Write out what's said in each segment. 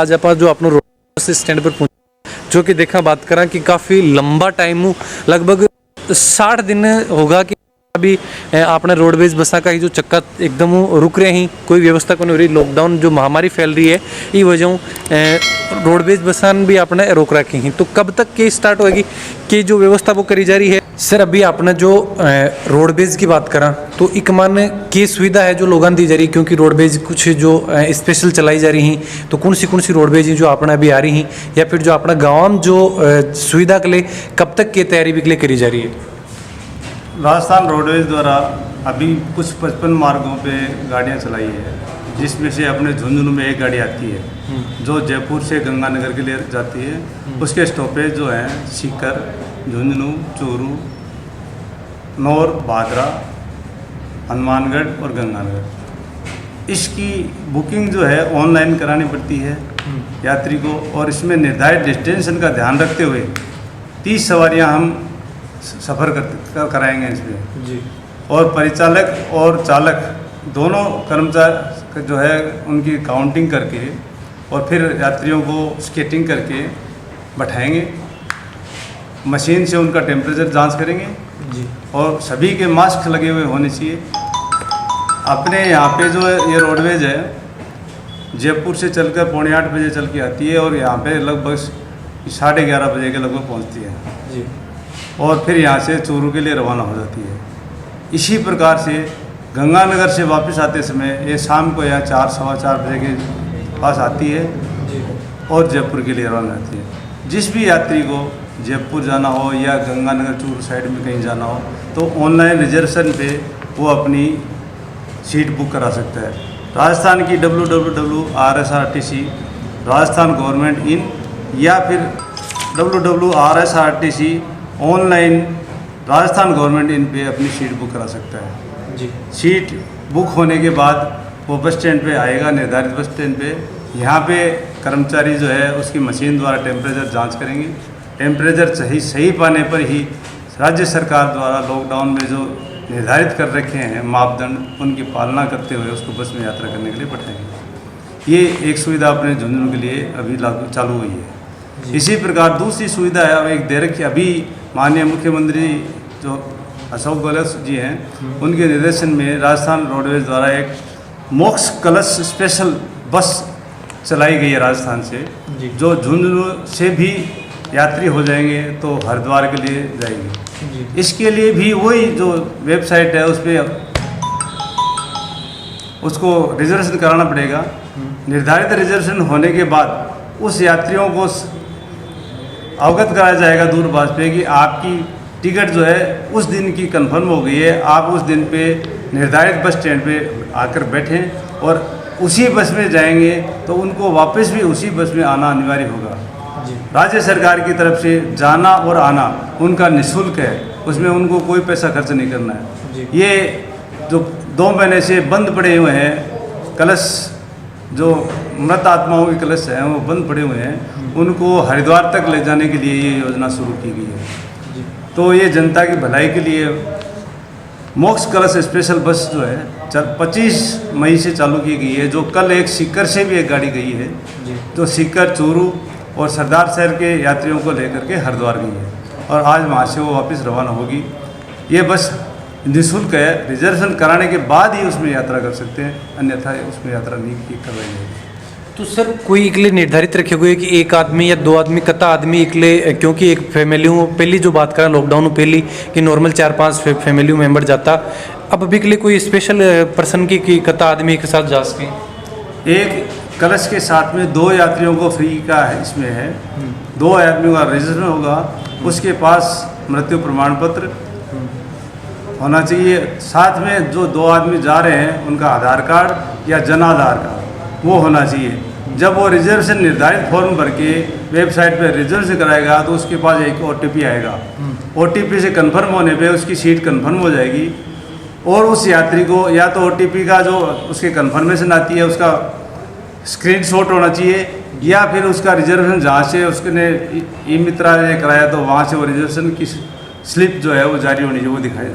आज आप जो अपने रोड बस स्टैंड पर पहुंचे, जो कि देखा बात करा कि काफ़ी लंबा टाइम लगभग 60 दिन होगा कि अभी अपने रोडवेज बसा का ही जो चक्का एकदम रुक रहे हैं, कोई व्यवस्था को नहीं हो रही। लॉकडाउन जो महामारी फैल रही है ये वजह रोडवेज बसान भी अपने रोक रखी हैं। तो कब तक के स्टार्ट होगी कि जो व्यवस्था वो करी जा रही है? सर अभी आपने जो रोडवेज की बात करा तो एक मान की सुविधा है जो लोगों दी जा रही है, क्योंकि रोडवेज कुछ जो स्पेशल चलाई जा रही हैं, तो कौन सी रोडवेज हैं जो अपना अभी आ रही हैं, या फिर जो अपना गाँव में जो सुविधा के लिए कब तक की तैयारी भी के लिए करी जा रही है? राजस्थान रोडवेज द्वारा अभी कुछ 55 मार्गों पे गाड़ियां चलाई है, जिसमें से अपने झुंझुनू में एक गाड़ी आती है जो जयपुर से गंगानगर के लिए जाती है। उसके स्टॉपेज जो हैं सीकर, झुंझुनू, चूरू, नौर, भादरा, हनुमानगढ़ और गंगानगर। इसकी बुकिंग जो है ऑनलाइन करानी पड़ती है यात्री को, और इसमें निर्धारित डेस्टिनेशन का ध्यान रखते हुए 30 सवारियां हम सफ़र कराएंगे इसमें जी। और परिचालक और चालक दोनों कर्मचारी जो है उनकी काउंटिंग करके और फिर यात्रियों को स्केटिंग करके बैठाएंगे। मशीन से उनका टेम्परेचर जांच करेंगे जी। और सभी के मास्क लगे हुए होने चाहिए। अपने यहाँ पे जो ये रोडवेज है जयपुर से चलकर 7:45 बजे चल के आती है और यहाँ पे लगभग 11:30 बजे के लगभग पहुँचती है जी। और फिर यहाँ से चूरू के लिए रवाना हो जाती है। इसी प्रकार से गंगानगर से वापस आते समय ये शाम को यहाँ 4, सवा 4 बजे के पास आती है और जयपुर के लिए रवाना होती है। जिस भी यात्री को जयपुर जाना हो या गंगानगर चूरू साइड में कहीं जाना हो तो ऑनलाइन रिजर्वेशन पे वो अपनी सीट बुक करा सकता है। राजस्थान की www.rsrtc राजस्थान गवर्नमेंट इन या फिर www.rsrtc online Rajasthan government in पे अपनी सीट बुक करा सकता है जी। सीट बुक होने के बाद वो बस स्टैंड पे आएगा, निर्धारित बस स्टैंड पे। यहाँ पे कर्मचारी जो है उसकी मशीन द्वारा टेम्परेचर जांच करेंगे। टेम्परेचर सही पाने पर ही राज्य सरकार द्वारा लॉकडाउन में जो निर्धारित कर रखे हैं मापदंड, उनकी पालना करते हुए उसको बस में यात्रा करने के लिए बैठाएंगे। ये एक सुविधा अपने झुंझुनू के लिए अभी चालू हुई है। इसी प्रकार दूसरी सुविधा है अब एक दे रखी, अभी माननीय मुख्यमंत्री जो अशोक गहलोत जी हैं उनके निर्देशन में राजस्थान रोडवेज द्वारा एक मोक्ष कलश स्पेशल बस चलाई गई है राजस्थान से, जो झुंझुनू से भी यात्री हो जाएंगे तो हरिद्वार के लिए जाएंगे। इसके लिए भी वही जो वेबसाइट है उस पर उसको रिजर्वेशन कराना पड़ेगा। निर्धारित रिजर्वेशन होने के बाद उस यात्रियों को अवगत कराया जाएगा दूरभाष पे कि आपकी टिकट जो है उस दिन की कंफर्म हो गई है, आप उस दिन पे निर्धारित बस स्टैंड पे आकर बैठें और उसी बस में जाएंगे तो उनको वापस भी उसी बस में आना अनिवार्य होगा। राज्य सरकार की तरफ से जाना और आना उनका निःशुल्क है, उसमें उनको कोई पैसा खर्च नहीं करना है। ये जो 2 महीने से बंद पड़े हुए हैं कलश, जो मृत आत्माओं के कलश हैं वो बंद पड़े हुए हैं, उनको हरिद्वार तक ले जाने के लिए ये योजना शुरू की गई है। तो ये जनता की भलाई के लिए मोक्ष कलश स्पेशल बस जो है 25 मई से चालू की गई है, जो कल एक सीकर से भी एक गाड़ी गई है जो सीकर, चूरू और सरदार शहर के यात्रियों को लेकर के हरिद्वार गई है और आज वहाँ से वो वापस रवाना होगी। ये बस निःशुल्क है, रिजर्वेशन कराने के बाद ही उसमें यात्रा कर सकते हैं, अन्यथा उसमें यात्रा नहीं करवाई जाएगी। तो सर कोई इकले निर्धारित रखे हुए कि एक आदमी या 2 आदमी कता आदमी इकले, क्योंकि एक फैमिली पहली जो बात करें लॉकडाउन पहली कि नॉर्मल 4-5 फैमिली मेंबर जाता, अब अभी के लिए कोई स्पेशल पर्सन की कता आदमी के साथ जा सकें? एक कलश के साथ में 2 यात्रियों को फ्री का है, इसमें है 2 आदमियों का रजिस्ट्रेशन होगा, उसके पास मृत्यु प्रमाण पत्र होना चाहिए। साथ में जो 2 आदमी जा रहे हैं उनका आधार कार्ड या जन आधार कार्ड वो होना चाहिए। जब वो रिजर्वेशन निर्धारित फॉर्म भर के वेबसाइट पर रिजर्वेशन कराएगा तो उसके पास एक OTP आएगा। OTP से कंफर्म होने पे उसकी सीट कंफर्म हो जाएगी और उस यात्री को या तो OTP का जो उसके कंफर्मेशन आती है उसका स्क्रीनशॉट होना चाहिए, या फिर उसका रिजर्वेशन जहाँ से उसने ई-मित्रा कराया तो वहाँ से वो रिजर्वेशन की स्लिप जो है वो जारी होनी चाहिए, वो दिखाई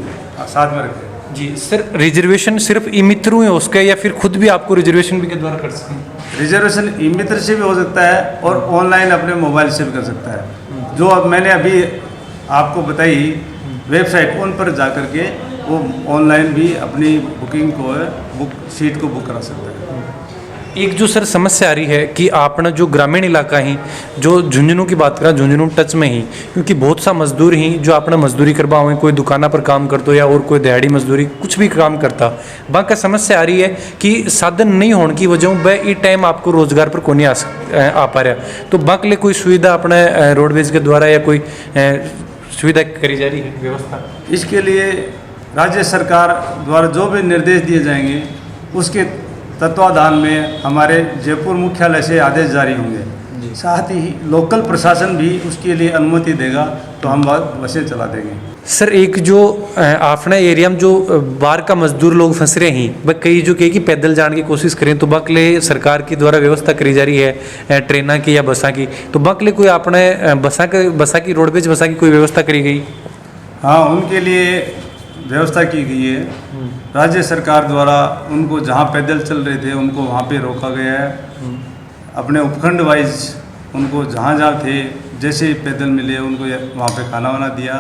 साथ में रखें। जी सर, रिजर्वेशन सिर्फ ई मित्र है उसका या फिर खुद भी आपको रिजर्वेशन भी के द्वारा कर सकते हैं? रिजर्वेशन ई मित्र से भी हो सकता है और ऑनलाइन अपने मोबाइल से भी कर सकता है। जो अब मैंने अभी आपको बताई वेबसाइट, उन पर जा कर के वो ऑनलाइन भी अपनी बुकिंग को बुक सीट को बुक करा सकता है। एक जो सर समस्या आ रही है कि आपने जो ग्रामीण इलाका ही, जो झुंझुनू की बात करा, झुंझुनू टच में ही, क्योंकि बहुत सा मजदूर ही जो आपने मजदूरी करवा हुए, कोई दुकाना पर काम करते हो या और कोई दिहाड़ी मजदूरी कुछ भी काम करता, वहाँ का समस्या आ रही है कि साधन नहीं होने की वजह वह ई टाइम आपको रोजगार पर कौन आ पा रहा। तो वहाँ के लिए कोई सुविधा अपने रोडवेज के द्वारा या कोई सुविधा करी जा रही है, व्यवस्था? इसके लिए राज्य सरकार द्वारा जो भी निर्देश दिए जाएंगे उसके तत्वाधान में हमारे जयपुर मुख्यालय से आदेश जारी होंगे। साथ ही लोकल प्रशासन भी उसके लिए अनुमति देगा तो हम बसें चला देंगे। सर, एक जो आपने एरिया में जो बाहर का मजदूर लोग फंस रहे हैं, वह कई जो कहे कि पैदल जाने की कोशिश करें, तो बकले सरकार की द्वारा व्यवस्था करी जा रही है ट्रेना की या बसा की, तो बकले कोई आपने बसा की रोडवेज बसा की कोई व्यवस्था करी गई? हाँ, उनके लिए व्यवस्था की गई है। राज्य सरकार द्वारा उनको जहाँ पैदल चल रहे थे उनको वहाँ पे रोका गया है। अपने उपखंड वाइज उनको जहाँ जहाँ थे जैसे पैदल मिले उनको वहाँ पे खाना वाना दिया,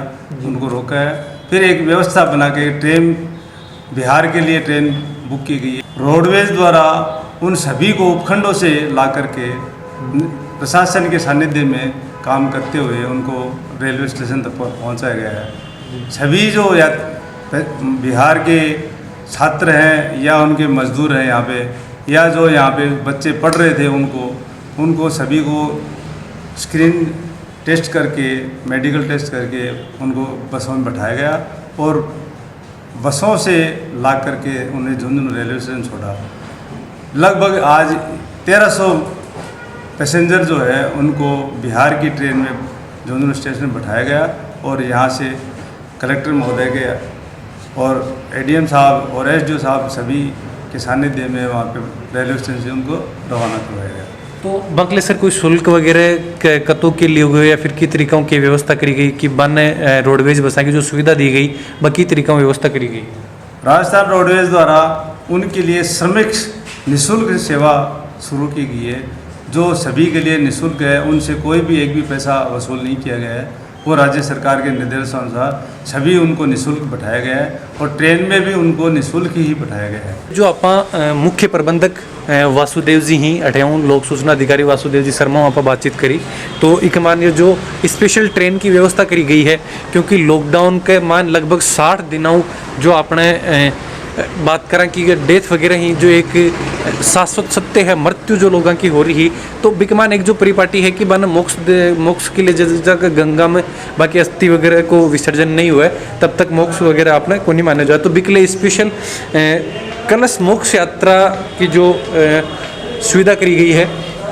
उनको रोका है। फिर एक व्यवस्था बना के ट्रेन, बिहार के लिए ट्रेन बुक की गई है। रोडवेज द्वारा उन सभी को उपखंडों से ला करके प्रशासन के सानिध्य में काम करते हुए उनको रेलवे स्टेशन तक पहुँचाया गया है। सभी जो बिहार के छात्र हैं या उनके मजदूर हैं यहाँ पे, या जो यहाँ पे बच्चे पढ़ रहे थे उनको सभी को स्क्रीन टेस्ट करके, मेडिकल टेस्ट करके उनको बसों में बैठाया गया और बसों से ला करके उन्हें झुंझुनू रेलवे स्टेशन छोड़ा। लगभग आज 1300 पैसेंजर जो है उनको बिहार की ट्रेन में झुंझुनू स्टेशन में बैठाया गया और यहाँ से कलेक्टर महोदय के और एडीएम साहब और एसडीओ साहब सभी के सानिध्य में वहाँ पे रेलवे स्टेशन से उनको रवाना करवाया गया। तो बकले सर कोई शुल्क वगैरह कतों के लिए हुए या फिर किस तरीक़ों की व्यवस्था करी गई कि बन रोडवेज बसा की जो सुविधा दी गई बाकी तरीक़ों व्यवस्था करी गई? राजस्थान रोडवेज द्वारा उनके लिए श्रमिक निःशुल्क सेवा शुरू की गई है, जो सभी के लिए निःशुल्क है। उनसे कोई भी एक भी पैसा वसूल नहीं किया गया है। वो राज्य सरकार के निर्देशानुसार सभी उनको निःशुल्क बैठाया गया है और ट्रेन में भी उनको निःशुल्क ही बैठाया गया है। जो आप मुख्य प्रबंधक वासुदेव जी ही अठेऊ लोक सूचना अधिकारी वासुदेव जी शर्मा वहाँ पर बातचीत करी, तो एक मान जो स्पेशल ट्रेन की व्यवस्था करी गई है, क्योंकि लॉकडाउन के मान लगभग 60 दिनों जो आपने बात करें कि डेथ वगैरह ही जो एक शाश्वत सत्य है, मृत्यु जो लोगों की हो रही है, तो बिकमान एक जो परिपाटी है कि बन मोक्ष के लिए जब गंगा में बाकी अस्थि वगैरह को विसर्जन नहीं हुआ है तब तक मोक्ष वगैरह आपने को नहीं माना जाए। तो बिकले स्पेशल कलश मोक्ष यात्रा की जो सुविधा करी गई है,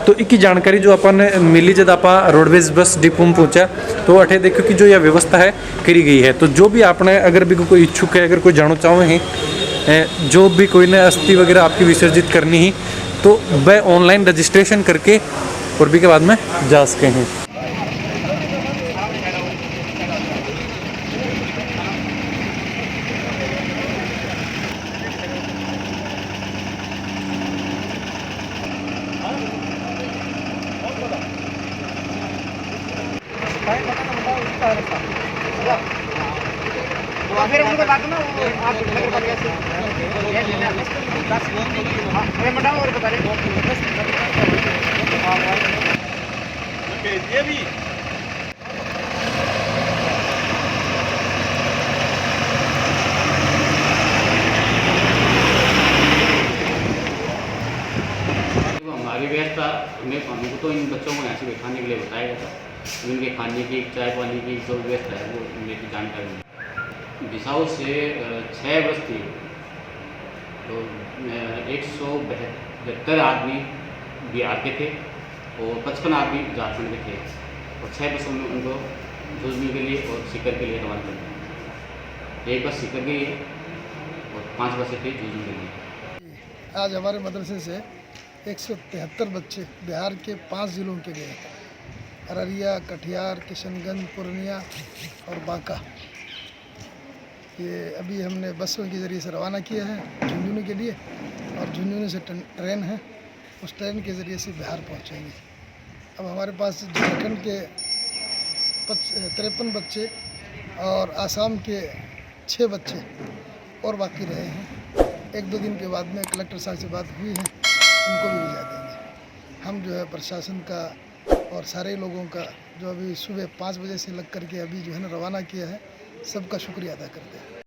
तो इसकी जानकारी जो अपन मिली जब आप रोडवेज बस डिपो में पहुँचा तो अठे देखो कि जो यह व्यवस्था है करी गई है। तो जो भी आपने अगर भी कोई इच्छुक है, अगर कोई जानना चाहो हैं जो भी कोई ने अस्थि वगैरह आपकी विसर्जित करनी ही, तो वह ऑनलाइन रजिस्ट्रेशन करके और भी के बाद में जा सके हैं। फिर उनको बात ना वो आप नगर पालिका से ये लेना है 10 ये मैडम और बता रहे ये भी हमारी व्यवस्था में हमको तो इन बच्चों को यहाँ से बैठाने के लिए बताया गया था। इनके खाने की, चाय पानी की जो व्यवस्था है वो मेरी जानकारी बिसाऊ से 6 बस थी, तो 172 आदमी बिहार के थे और 55 आदमी झारखंड के थे और 6 बसों में उनको झुंझुनू के लिए और सीकर के लिए रवाना कर दिया। 1 बस सीकर की और 5 बसें थी झुंझुनू के लिए। आज हमारे मदरसे से 173 बच्चे बिहार के 5 जिलों के गए, अररिया, कटिहार, किशनगंज, पूर्णिया और बांका। ये अभी हमने बसों के ज़रिए से रवाना किया है झुंझुनू के लिए, और झुंझुनू से ट्रेन है, उस ट्रेन के ज़रिए से बिहार पहुंचेंगे। अब हमारे पास झारखंड के 53 बच्चे और आसाम के 6 बच्चे और बाकी रहे हैं। 1-2 दिन के बाद में कलेक्टर साहब से बात हुई है, उनको भी भिजा देंगे। हम जो है प्रशासन का और सारे लोगों का जो अभी सुबह 5 बजे से लग करके अभी जो है ना रवाना किया है, सबका शुक्रिया अदा करते हैं।